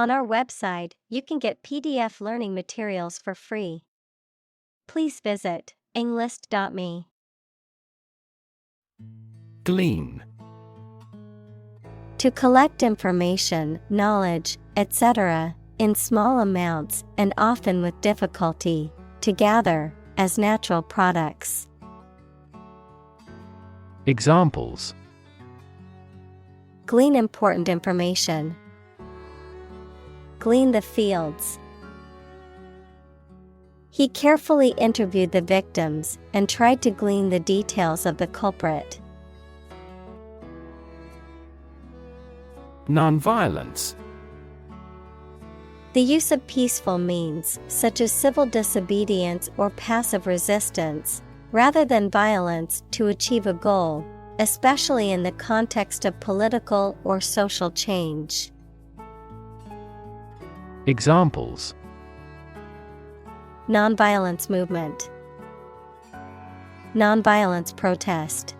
On our website, you can get PDF learning materials for free. Please visit englist.me. Glean. To collect information, knowledge, etc., in small amounts and often with difficulty, to gather, as natural products. Examples: Glean important information. Glean the fields. He carefully interviewed the victims and tried to glean the details of the culprit. Nonviolence. The use of peaceful means, such as civil disobedience or passive resistance, rather than violence to achieve a goal, especially in the context of political or social change. Examples: Nonviolence movement. Nonviolence protest.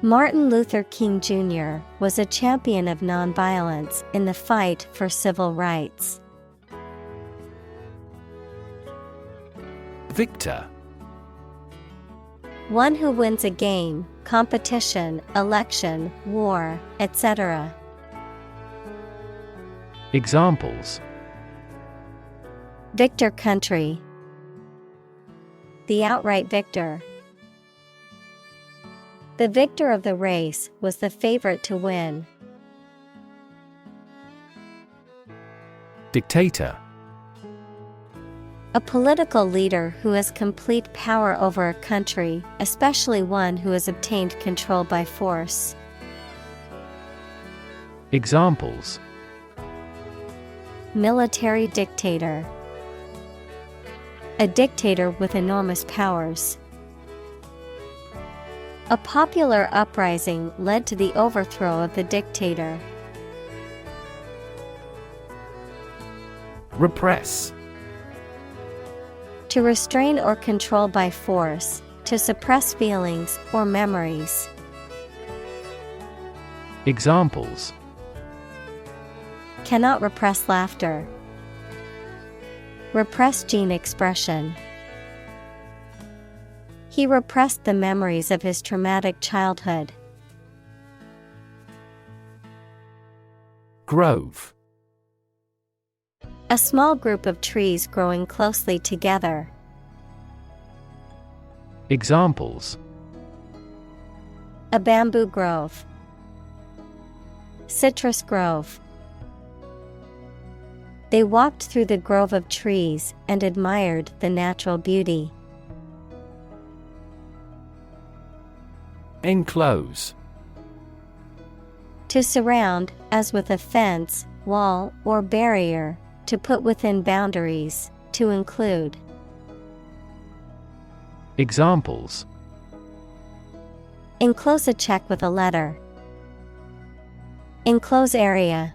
Martin Luther King Jr. was a champion of nonviolence in the fight for civil rights. Victor. One who wins a game, competition, election, war, etc. Examples: Victor country. The outright victor. The victor of the race was the favorite to win. Dictator. A political leader who has complete power over a country, especially one who has obtained control by force. Examples: Military dictator. A dictator with enormous powers. A popular uprising led to the overthrow of the dictator. Repress. To restrain or control by force, to suppress feelings or memories. Examples: Cannot repress laughter. Repress gene expression. He repressed the memories of his traumatic childhood. Grove. A small group of trees growing closely together. Examples: A bamboo grove. Citrus grove. They walked through the grove of trees and admired the natural beauty. Enclose. To surround, as with a fence, wall, or barrier, to put within boundaries, to include. Examples: Enclose a check with a letter. Enclose area.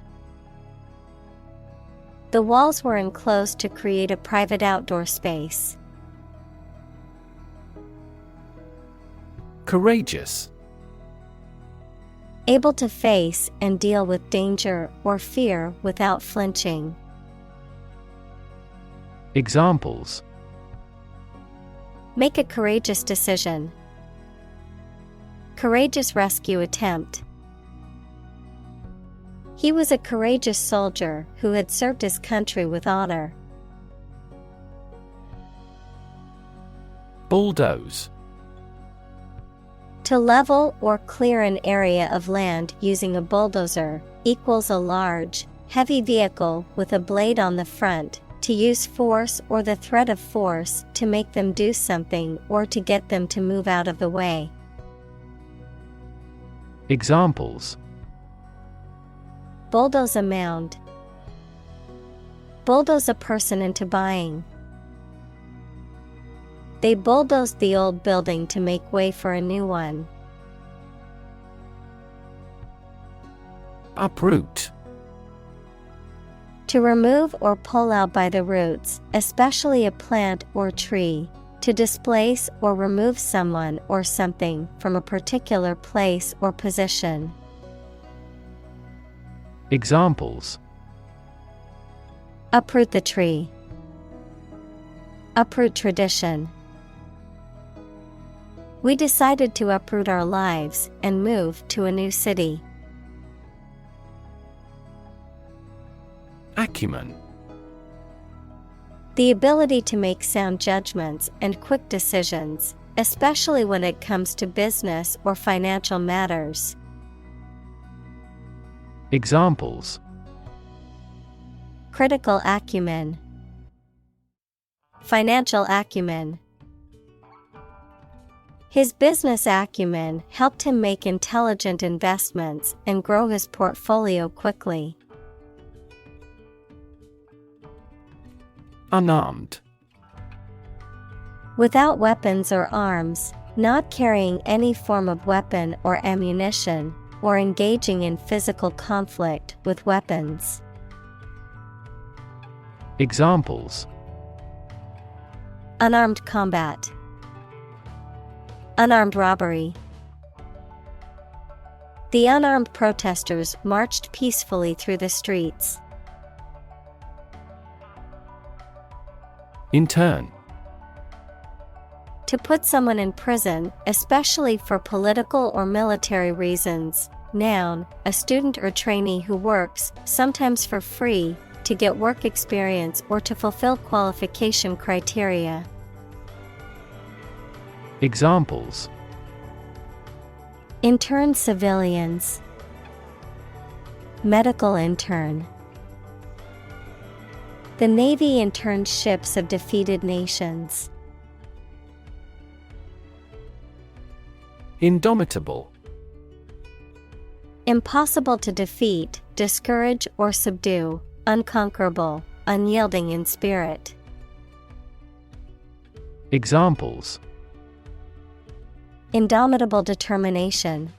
The walls were enclosed to create a private outdoor space. Courageous. Able to face and deal with danger or fear without flinching. Examples: Make a courageous decision. Courageous rescue attempt. He was a courageous soldier who had served his country with honor. Bulldoze. To level or clear an area of land using a bulldozer equals a large, heavy vehicle with a blade on the front, to use force or the threat of force to make them do something or to get them to move out of the way. Examples: Bulldoze a mound. Bulldoze a person into buying. They bulldozed the old building to make way for a new one. Uproot. To remove or pull out by the roots, especially a plant or tree. To displace or remove someone or something from a particular place or position. Examples: uproot the tree, uproot tradition. We decided to uproot our lives and move to a new city. Acumen. The ability to make sound judgments and quick decisions, especially when it comes to business or financial matters. Examples: critical acumen, financial acumen. His business acumen helped him make intelligent investments and grow his portfolio quickly. Unarmed. Without weapons or arms, not carrying any form of weapon or ammunition, or engaging in physical conflict with weapons. Examples: unarmed combat, unarmed robbery. The unarmed protesters marched peacefully through the streets. Intern. To put someone in prison, especially for political or military reasons. Noun, a student or trainee who works, sometimes for free, to get work experience or to fulfill qualification criteria. Examples: intern civilians, medical intern. The Navy interned ships of defeated nations. Indomitable. Impossible to defeat, discourage or subdue, unconquerable, unyielding in spirit. Examples: indomitable determination,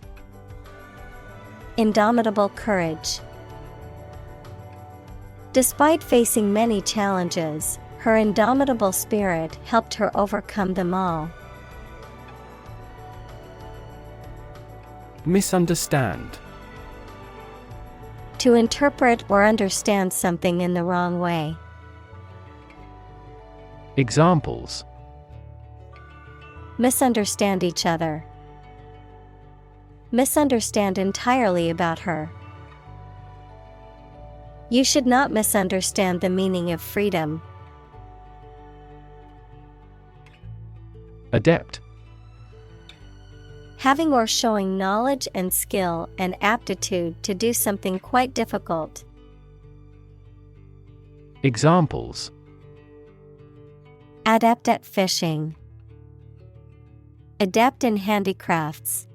indomitable courage. Despite facing many challenges, her indomitable spirit helped her overcome them all. Misunderstand. To interpret or understand something in the wrong way. Examples: misunderstand each other, misunderstand entirely about her. You should not misunderstand the meaning of freedom. Adept. Having or showing knowledge and skill and aptitude to do something quite difficult. Examples: adept at fishing, adept in handicrafts.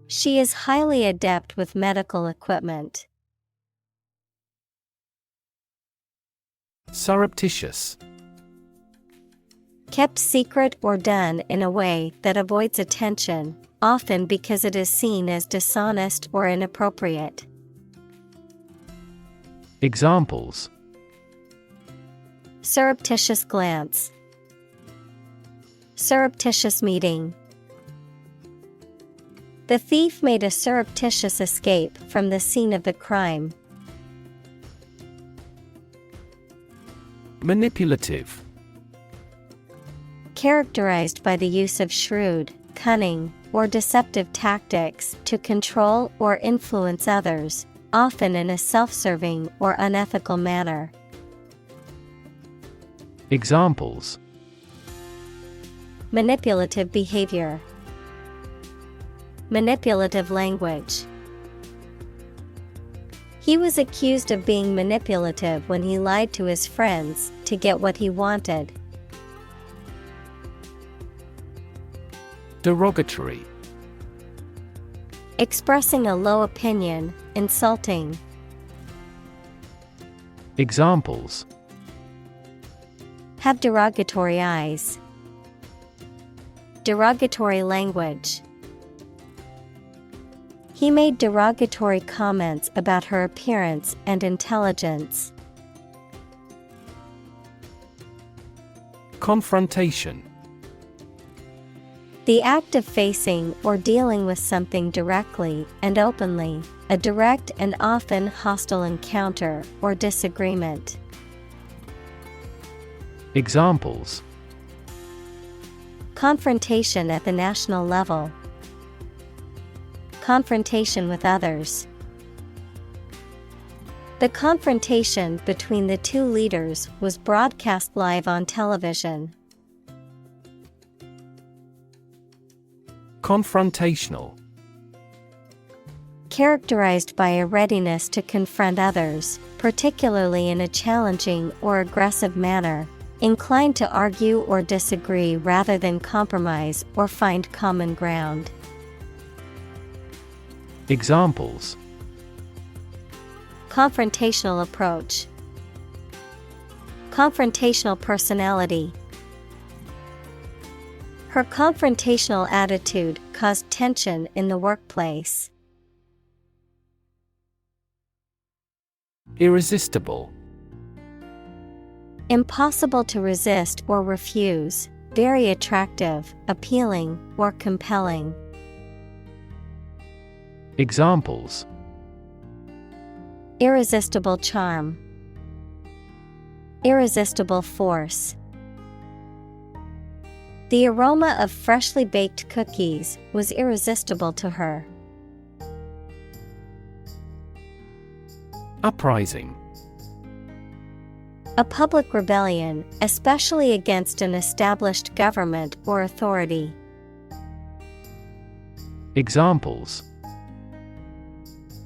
She is highly adept with medical equipment. Surreptitious. Kept secret or done in a way that avoids attention, often because it is seen as dishonest or inappropriate. Examples: surreptitious glance, surreptitious meeting. The thief made a surreptitious escape from the scene of the crime. Manipulative. Characterized by the use of shrewd, cunning, or deceptive tactics to control or influence others, often in a self-serving or unethical manner. Examples: manipulative behavior, manipulative language. He was accused of being manipulative when he lied to his friends to get what he wanted. Derogatory. Expressing a low opinion, insulting. Examples: have derogatory eyes, derogatory language. He made derogatory comments about her appearance and intelligence. Confrontation. The act of facing or dealing with something directly and openly, a direct and often hostile encounter or disagreement. Examples: confrontation at the national level, confrontation with others. The confrontation between the two leaders was broadcast live on television. Confrontational. Characterized by a readiness to confront others, particularly in a challenging or aggressive manner, inclined to argue or disagree rather than compromise or find common ground. Examples: confrontational approach, confrontational personality. Her confrontational attitude caused tension in the workplace. Irresistible. Impossible to resist or refuse, very attractive, appealing, or compelling. Examples: irresistible charm, irresistible force. The aroma of freshly baked cookies was irresistible to her. Uprising. A public rebellion, especially against an established government or authority. Examples: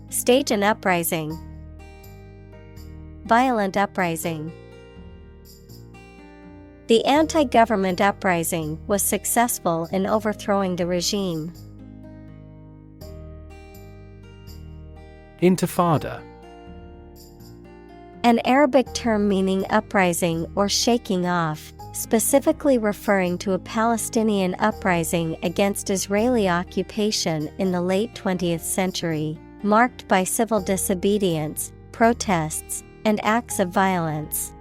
stage an uprising, violent uprising. The anti-government uprising was successful in overthrowing the regime. Intifada. An Arabic term meaning uprising or shaking off, specifically referring to a Palestinian uprising against Israeli occupation in the late 20th century, marked by civil disobedience, protests, and acts of violence.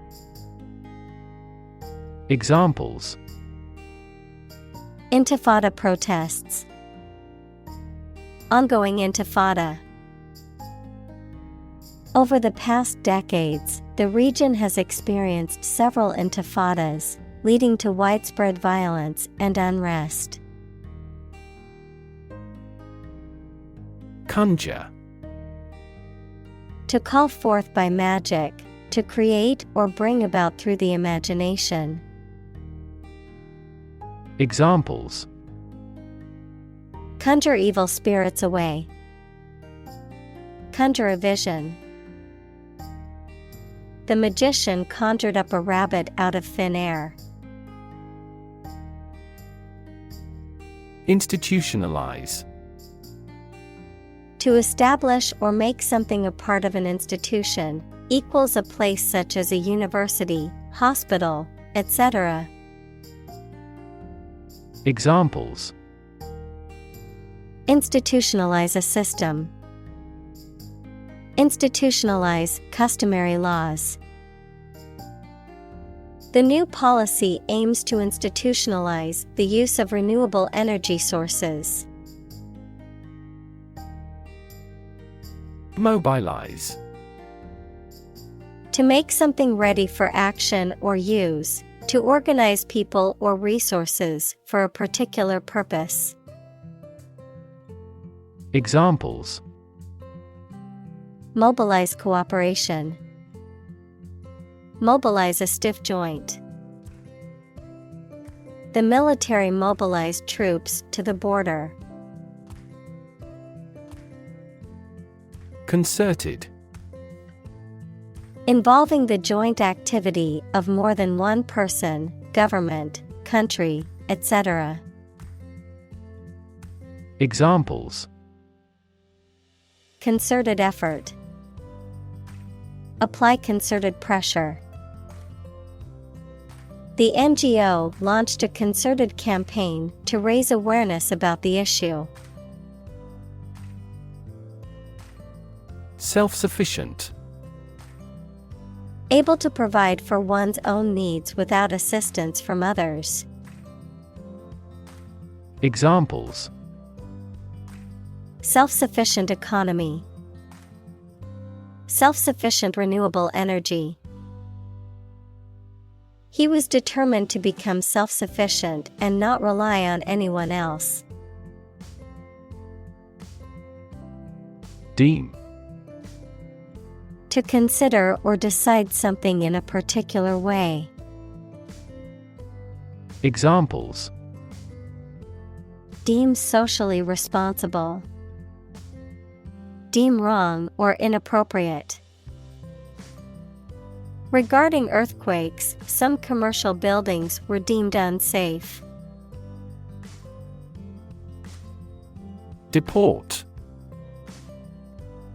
Examples: intifada protests, ongoing intifada. Over the past decades, the region has experienced several intifadas, leading to widespread violence and unrest. Conjure. To call forth by magic, to create or bring about through the imagination. Examples: conjure evil spirits away, conjure a vision. The magician conjured up a rabbit out of thin air. Institutionalize. To establish or make something a part of an institution, equals a place such as a university, hospital, etc. Examples: institutionalize a system, institutionalize customary laws. The new policy aims to institutionalize the use of renewable energy sources. Mobilize. To make something ready for action or use, to organize people or resources for a particular purpose. Examples: mobilize cooperation, mobilize a stiff joint. The military mobilized troops to the border. Concerted. Involving the joint activity of more than one person, government, country, etc. Examples: concerted effort, apply concerted pressure. The NGO launched a concerted campaign to raise awareness about the issue. Self-sufficient. Able to provide for one's own needs without assistance from others. Examples: self-sufficient economy, Self-sufficient renewable energy. He was determined to become self-sufficient and not rely on anyone else. Deem. To consider or decide something in a particular way. Examples: Deem socially responsible. Deem wrong or inappropriate. Regarding earthquakes, some commercial buildings were deemed unsafe. Deport.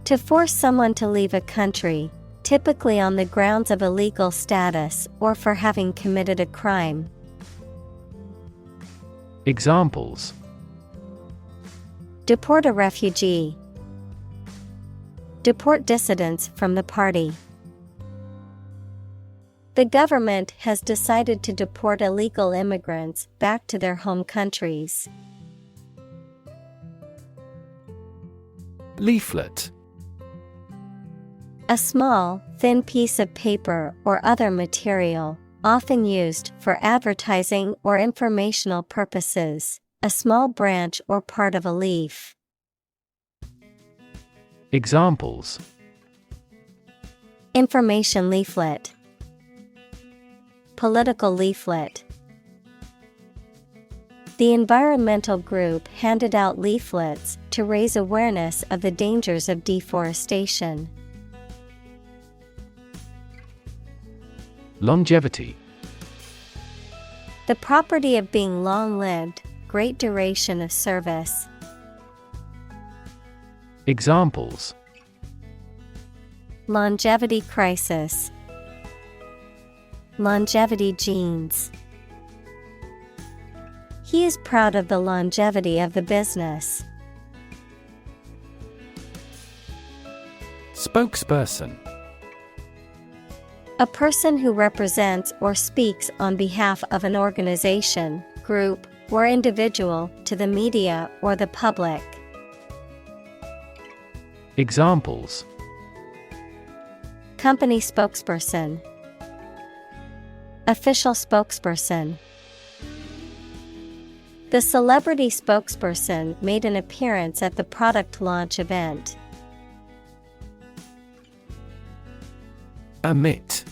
To force someone to leave a country, typically on the grounds of illegal status or for having committed a crime. Examples: Deport a refugee. Deport dissidents from the party. The government has decided to deport illegal immigrants back to their home countries. Leaflet. A small, thin piece of paper or other material, often used for advertising or informational purposes, a small branch or part of a leaf. Examples: Information leaflet. Political leaflet. The environmental group handed out leaflets to raise awareness of the dangers of deforestation. Longevity. The property of being long-lived, great duration of service. Examples: Longevity crisis. Longevity genes. He is proud of the longevity of the business. Spokesperson. A person who represents or speaks on behalf of an organization, group, or individual to the media or the public. Examples: Company spokesperson. Official spokesperson. The celebrity spokesperson made an appearance at the product launch event. Omit.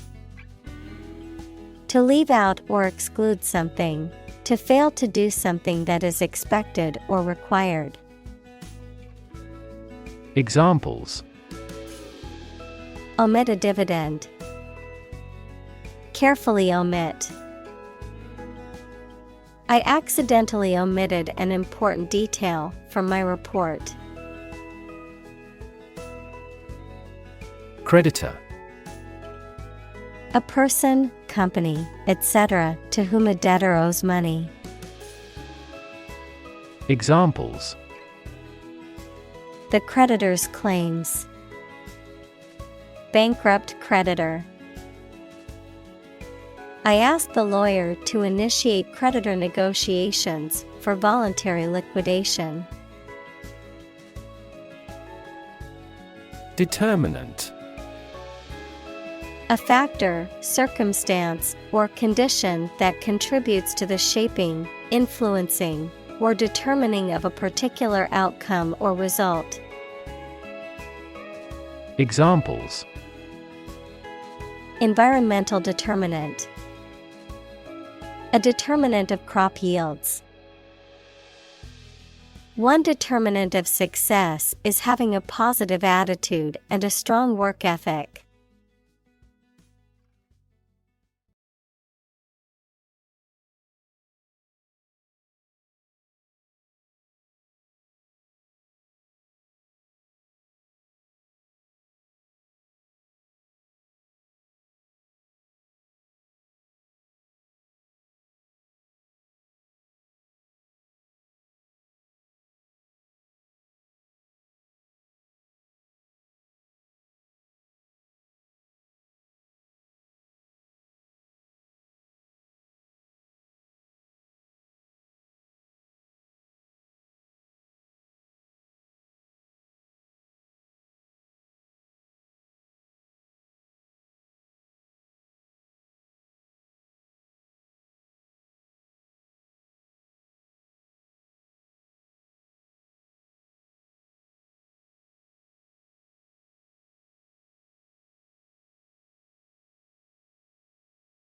To leave out or exclude something. To fail to do something that is expected or required. Examples: Omit a dividend. Carefully omit. I accidentally omitted an important detail from my report. Creditor. A person, company, etc., to whom a debtor owes money. Examples: The creditor's claims. Bankrupt creditor. I asked the lawyer to initiate creditor negotiations for voluntary liquidation. Determinant. A factor, circumstance, or condition that contributes to the shaping, influencing, or determining of a particular outcome or result. Examples: Environmental determinant. A determinant of crop yields. One determinant of success is having a positive attitude and a strong work ethic.